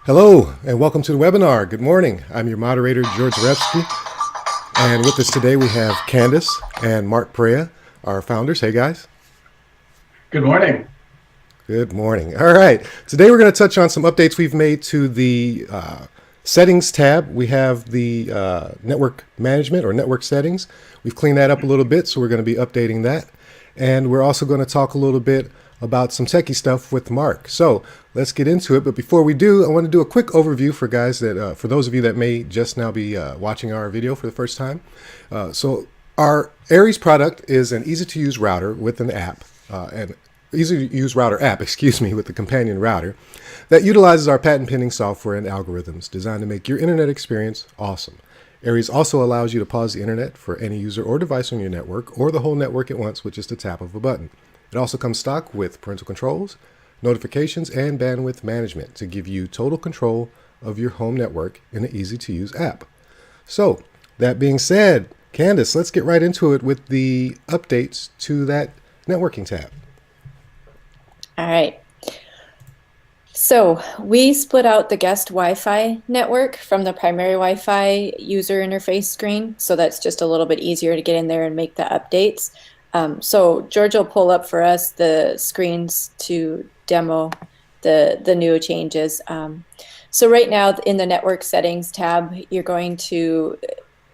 Hello and welcome to the webinar. Good morning. I'm your moderator, George Zarevsky. And with us today we have Candace and Mark Perea, our founders. Hey guys. Good morning. Good morning. All right. Today we're going to touch on some updates we've made to the settings tab. We have the network management or network settings. We've cleaned that up a little bit, so we're going to be updating that. And we're also going to talk a little bit about some techie stuff with Mark. So let's get into it. But before we do, I want to do a quick overview for guys that, for those of you that may just now be watching our video for the first time. So our Aerēz product is an easy-to-use router with an app, an easy-to-use router app, excuse me, with the companion router that utilizes our patent-pending software and algorithms designed to make your internet experience awesome. Aerēz also allows you to pause the internet for any user or device on your network or the whole network at once with just a tap of a button. It also comes stock with parental controls, notifications, and bandwidth management to give you total control of your home network in an easy-to-use app. So, that being said, Candace, let's get right into it with the updates to that networking tab. All right. So we split out the guest Wi-Fi network from the primary Wi-Fi user interface screen. So that's just a little bit easier to get in there and make the updates. So George will pull up for us the screens to demo the new changes. So right now in the network settings tab, you're going to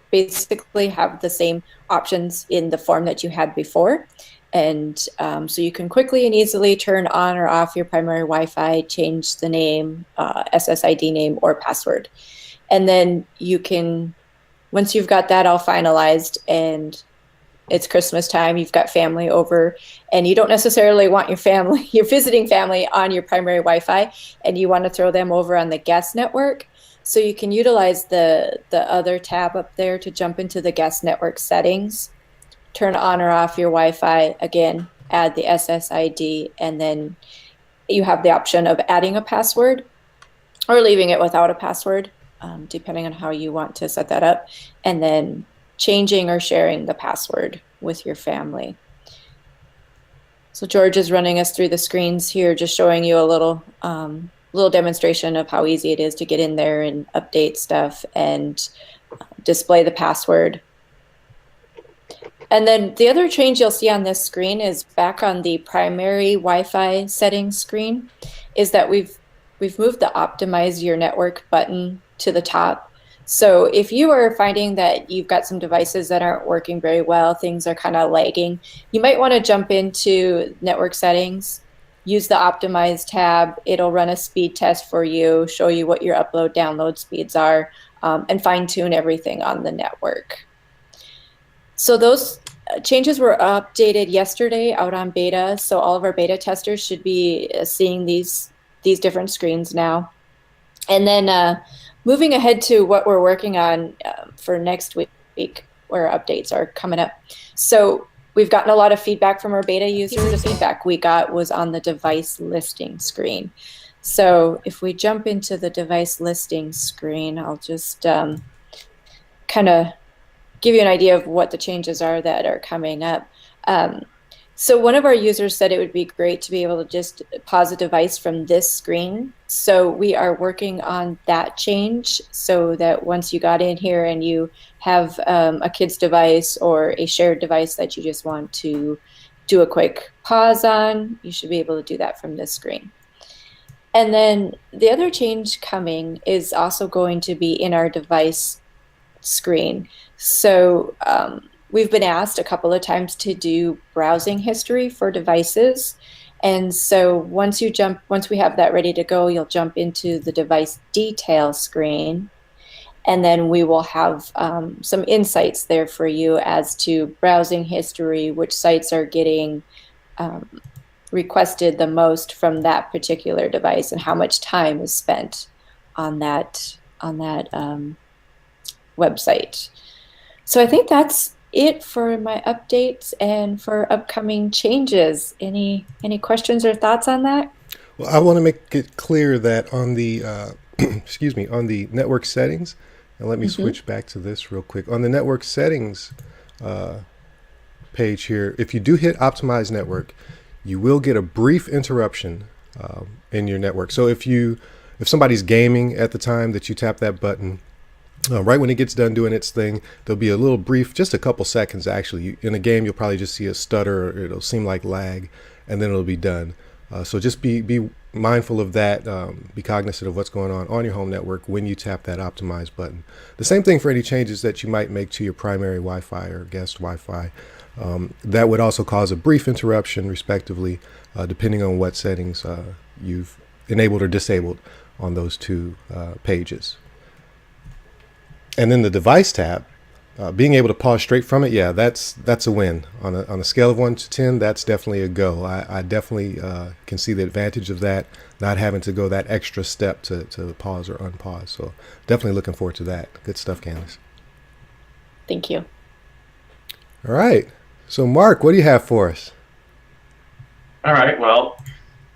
basically have the same options in the form that you had before. And so you can quickly and easily turn on or off your primary Wi-Fi, change the name, SSID name, or password. And then you can, once you've got that all finalized and it's Christmas time, you've got family over, and you don't necessarily want your family, your visiting family on your primary Wi-Fi, and you want to throw them over on the guest network. So you can utilize the other tab up there to jump into the guest network settings, turn on or off your Wi-Fi, again, add the SSID, and then you have the option of adding a password or leaving it without a password, depending on how you want to set that up, and then changing or sharing the password with your family. So George is running us through the screens here, just showing you a little demonstration of how easy it is to get in there and update stuff and display the password. And then the other change you'll see on this screen is back on the primary Wi-Fi settings screen, is that we've moved the optimize your network button to the top. So if you are finding that you've got some devices that aren't working very well, things are kind of lagging, you might want to jump into network settings, use the optimize tab. It'll run a speed test for you, show you what your upload download speeds are, and fine tune everything on the network. So those changes were updated yesterday out on beta. So all of our beta testers should be seeing these different screens now. And then moving ahead to what we're working on for next week, where updates are coming up. So we've gotten a lot of feedback from our beta users. The feedback we got was on the device listing screen. So if we jump into the device listing screen, I'll just kind of give you an idea of what the changes are that are coming up. So one of our users said it would be great to be able to just pause a device from this screen. So we are working on that change so that once you got in here and you have a kid's device or a shared device that you just want to do a quick pause on, you should be able to do that from this screen. And then the other change coming is also going to be in our device screen. So we've been asked a couple of times to do browsing history for devices. And so once we have that ready to go, you'll jump into the device detail screen. And then we will have some insights there for you as to browsing history, which sites are getting requested the most from that particular device, and how much time is spent on that website. So I think that's it for my updates and for upcoming changes. Any questions or thoughts on that? Well, I want to make it clear that on the excuse me, on the network settings, and let me switch back to this real quick. On the network settings page here, if you do hit optimize network, you will get a brief interruption in your network. So if if somebody's gaming at the time that you tap that button, right when it gets done doing its thing, there'll be a little brief, just a couple seconds actually. In a game, you'll probably just see a stutter, or it'll seem like lag, and then it'll be done. So just be mindful of that. Be cognizant of what's going on your home network when you tap that optimize button. The same thing for any changes that you might make to your primary Wi-Fi or guest Wi-Fi. That would also cause a brief interruption, respectively, depending on what settings you've enabled or disabled on those two pages. And then the device tab, being able to pause straight from it, yeah, that's a win. On a scale of 1 to 10, that's definitely a go. I definitely can see the advantage of that, not having to go that extra step to pause or unpause. So definitely looking forward to that. Good stuff, Candace. Thank you. All right. So Mark, what do you have for us? All right. Well,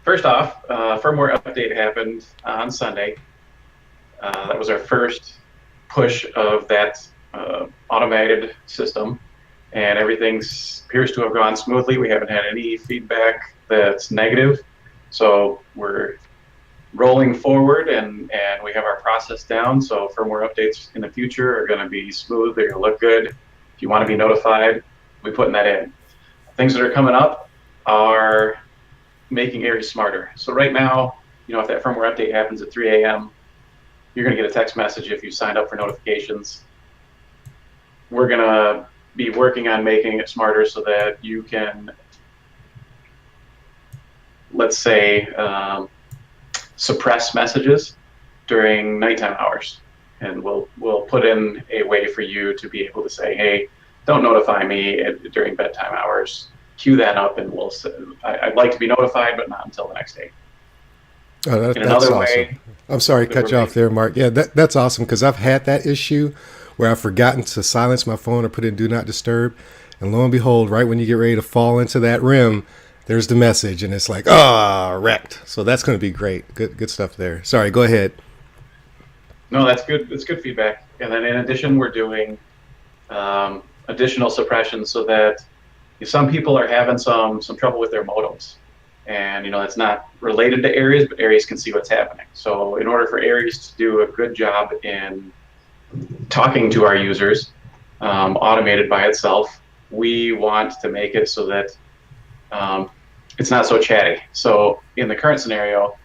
first off, firmware update happened on Sunday. That was our first push of that automated system, and everything appears to have gone smoothly. We haven't had any feedback that's negative, so we're rolling forward, and we have our process down. So firmware updates in the future are going to be smooth. They're going to look good. If you want to be notified, we're putting that in. Things that are coming up are making Aerēz smarter. So right now, if that firmware update happens at 3 a.m., you're going to get a text message if you signed up for notifications. We're going to be working on making it smarter so that you can, let's say, suppress messages during nighttime hours. And we'll put in a way for you to be able to say, hey, don't notify me during bedtime hours. Queue that up, and I'd like to be notified, but not until the next day. Oh, that's awesome. I'm sorry to cut you off there, Mark. Yeah, that's awesome, because I've had that issue where I've forgotten to silence my phone or put in Do Not Disturb. And lo and behold, right when you get ready to fall into that rim, there's the message, and it's like, wrecked. So that's going to be great. Good stuff there. Sorry, go ahead. No, that's good. That's good feedback. And then in addition, we're doing additional suppression so that some people are having some trouble with their modems. And that's not related to Aerēz, but Aerēz can see what's happening. So in order for Aerēz to do a good job in talking to our users, automated by itself, we want to make it so that it's not so chatty. So in the current scenario,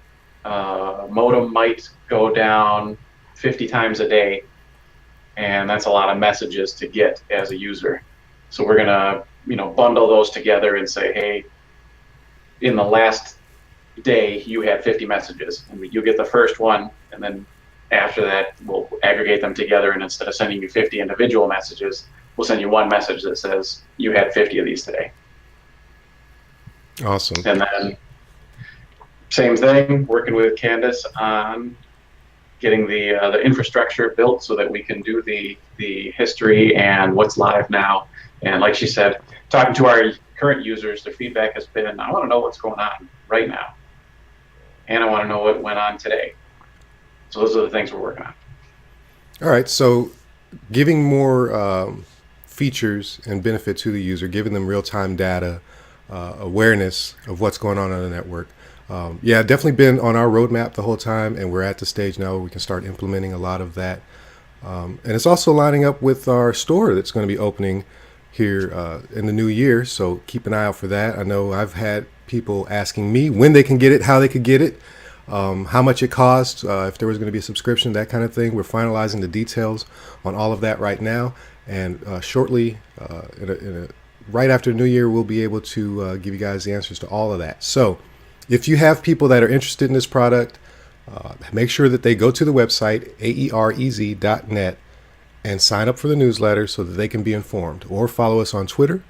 modem might go down 50 times a day, and that's a lot of messages to get as a user. So we're gonna bundle those together and say, hey, in the last day you had 50 messages, and you get the first one, and then after that we'll aggregate them together, and instead of sending you 50 individual messages, we'll send you one message that says you had 50 of these today. Awesome. And then same thing, working with Candace on getting the infrastructure built so that we can do the history and what's live now. And like she said, talking to our current users, their feedback has been, I want to know what's going on right now, and I want to know what went on today. So those are the things we're working on. All right, so giving more features and benefit to the user, giving them real-time data, awareness of what's going on the network. Yeah, definitely been on our roadmap the whole time, and we're at the stage now where we can start implementing a lot of that. And it's also lining up with our store that's going to be opening here in the new year, so keep an eye out for that. I know I've had people asking me when they can get it, how they could get it, how much it costs, if there was going to be a subscription, that kind of thing. We're finalizing the details on all of that right now, and shortly, right after New Year, we'll be able to give you guys the answers to all of that. So if you have people that are interested in this product, make sure that they go to the website, aerez.net, and sign up for the newsletter so that they can be informed, or follow us on Twitter.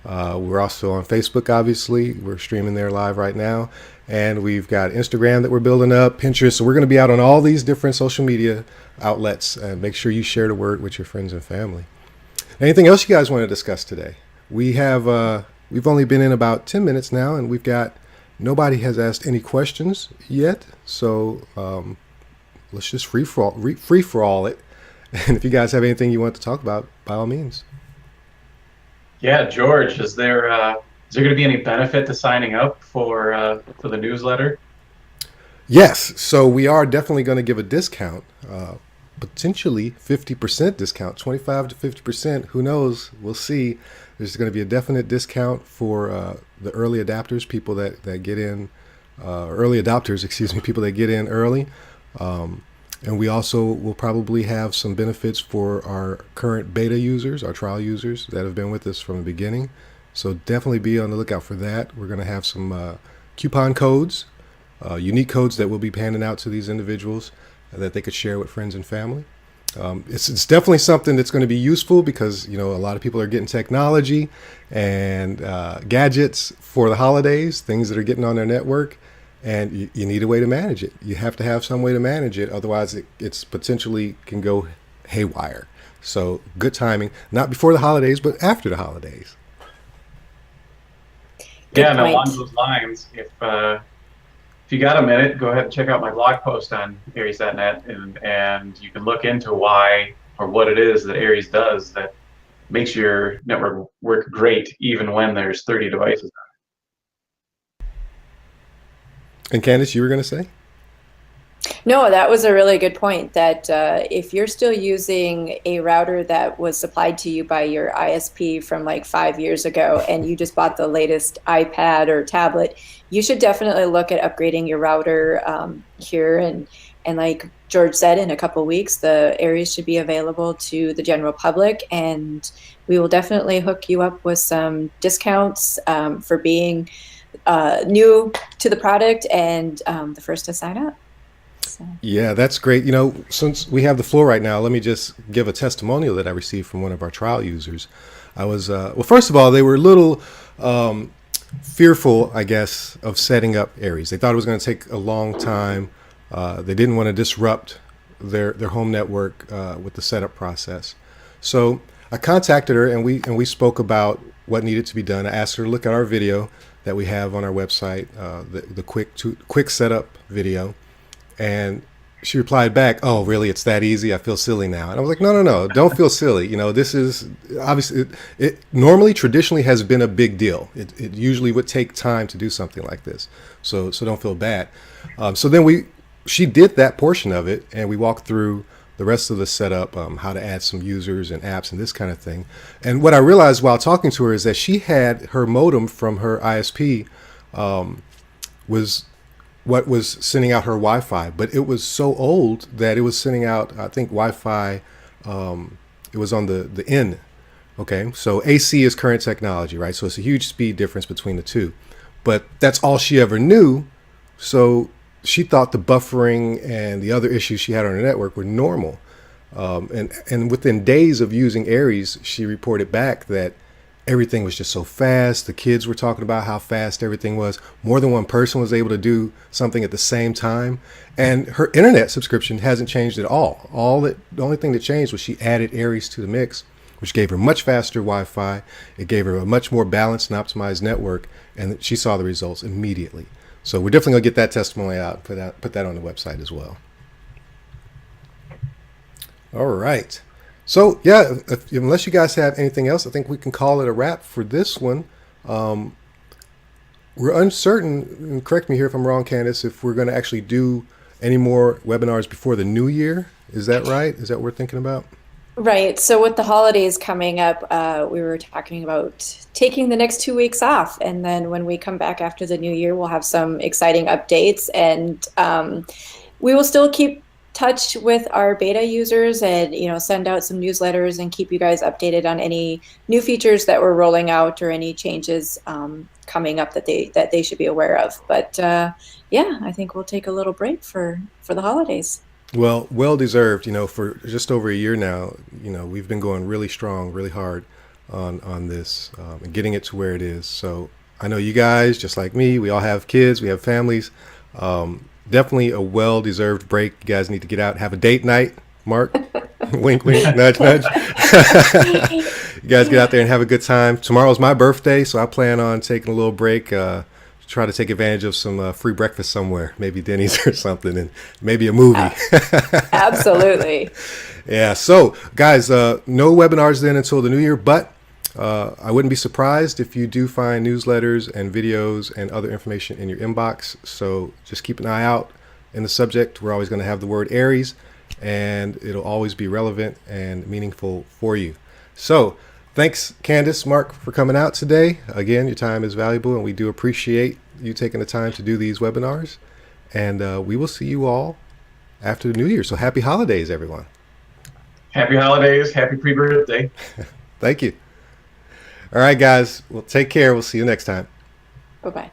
We're also on Facebook, obviously. We're streaming there live right now. And we've got Instagram that we're building up, Pinterest. So we're going to be out on all these different social media outlets. And make sure you share the word with your friends and family. Anything else you guys want to discuss today? We've only been in about 10 minutes now, and nobody has asked any questions yet. So let's just free for all it. And if you guys have anything you want to talk about, by all means. Yeah, George, is there going to be any benefit to signing up for the newsletter? Yes, so we are definitely going to give a discount, potentially 50% discount, 25 to 50%. Who knows? We'll see. There's going to be a definite discount for the early adapters, people that get in, early adopters, excuse me, people that get in early. And we also will probably have some benefits for our current beta users, our trial users that have been with us from the beginning. So definitely be on the lookout for that. We're going to have some coupon codes, unique codes that we'll be handing out to these individuals that they could share with friends and family. It's definitely something that's going to be useful because, you know, a lot of people are getting technology and gadgets for the holidays, things that are getting on their network. And you need a way to manage it. You have to have some way to manage it. Otherwise, it's potentially can go haywire. So good timing, not before the holidays, but after the holidays. Good And point. along those lines, if you got a minute, go ahead and check out my blog post on Aerēz.net, and you can look into why or what it is that Aerēz does that makes your network work great even when there's 30 devices. And Candace, you were going to say? No, that was a really good point that if you're still using a router that was supplied to you by your ISP from like 5 years ago and you just bought the latest iPad or tablet, you should definitely look at upgrading your router here. And like George said, in a couple weeks, the Aerēz should be available to the general public, and we will definitely hook you up with some discounts for being new to the product and the first to sign up. So. Yeah, that's great. You know, since we have the floor right now, let me just give a testimonial that I received from one of our trial users. I was, well, first of all, they were a little fearful, I guess, of setting up Aerēz. They thought it was going to take a long time. They didn't want to disrupt their home network with the setup process. So I contacted her and we spoke about what needed to be done. I asked her to look at our video that we have on our website, the quick setup video. And she replied back, "Oh, really? It's that easy? I feel silly now." And I was like, no, don't feel silly. You know, this is obviously, it normally traditionally has been a big deal. It usually would take time to do something like this. So don't feel bad. So then she did that portion of it, and we walked through the rest of the setup, how to add some users and apps and this kind of thing. And what I realized while talking to her is that she had her modem from her ISP was what was sending out her Wi-Fi, but it was so old that it was sending out, I think, Wi-Fi, it was on the N. Okay, so AC is current technology, right? So it's a huge speed difference between the two, but that's all she ever knew. So she thought the buffering and the other issues she had on her network were normal. And within days of using Aerēz, she reported back that everything was just so fast. The kids were talking about how fast everything was. More than one person was able to do something at the same time. And her internet subscription hasn't changed at all. The only thing that changed was she added Aerēz to the mix, which gave her much faster Wi-Fi. It gave her a much more balanced and optimized network, and she saw the results immediately. So we're definitely going to get that testimony out, put that on the website as well. All right. So, yeah, unless you guys have anything else, I think we can call it a wrap for this one. We're uncertain, and correct me here if I'm wrong, Candace, if we're going to actually do any more webinars before the new year. Is that right? Is that what we're thinking about? Right. So with the holidays coming up, we were talking about taking the next 2 weeks off. And then when we come back after the new year, we'll have some exciting updates. And we will still keep touch with our beta users and, you know, send out some newsletters and keep you guys updated on any new features that we're rolling out or any changes coming up that they should be aware of. But yeah, I think we'll take a little break for the holidays. Well deserved. You know, for just over a year now, you know, we've been going really strong, really hard on this and getting it to where it is. So I know you guys, just like me, we all have kids, we have families. Definitely a well-deserved break. You guys need to get out and have a date night. Mark, wink, wink, nudge, nudge. You guys get out there and have a good time. Tomorrow's my birthday, so I plan on taking a little break, try to take advantage of some free breakfast somewhere, maybe Denny's or something, and maybe a movie. Absolutely. Yeah, so guys, no webinars then until the new year, but I wouldn't be surprised if you do find newsletters and videos and other information in your inbox. So just keep an eye out in the subject, we're always going to have the word Aerēz, and it'll always be relevant and meaningful for you. So thanks, Candace, Mark, for coming out today. Again, your time is valuable, and we do appreciate you taking the time to do these webinars. And we will see you all after the new year. So happy holidays, everyone. Happy holidays. Happy pre-birthday. Thank you. All right, guys. Well, take care. We'll see you next time. Bye-bye.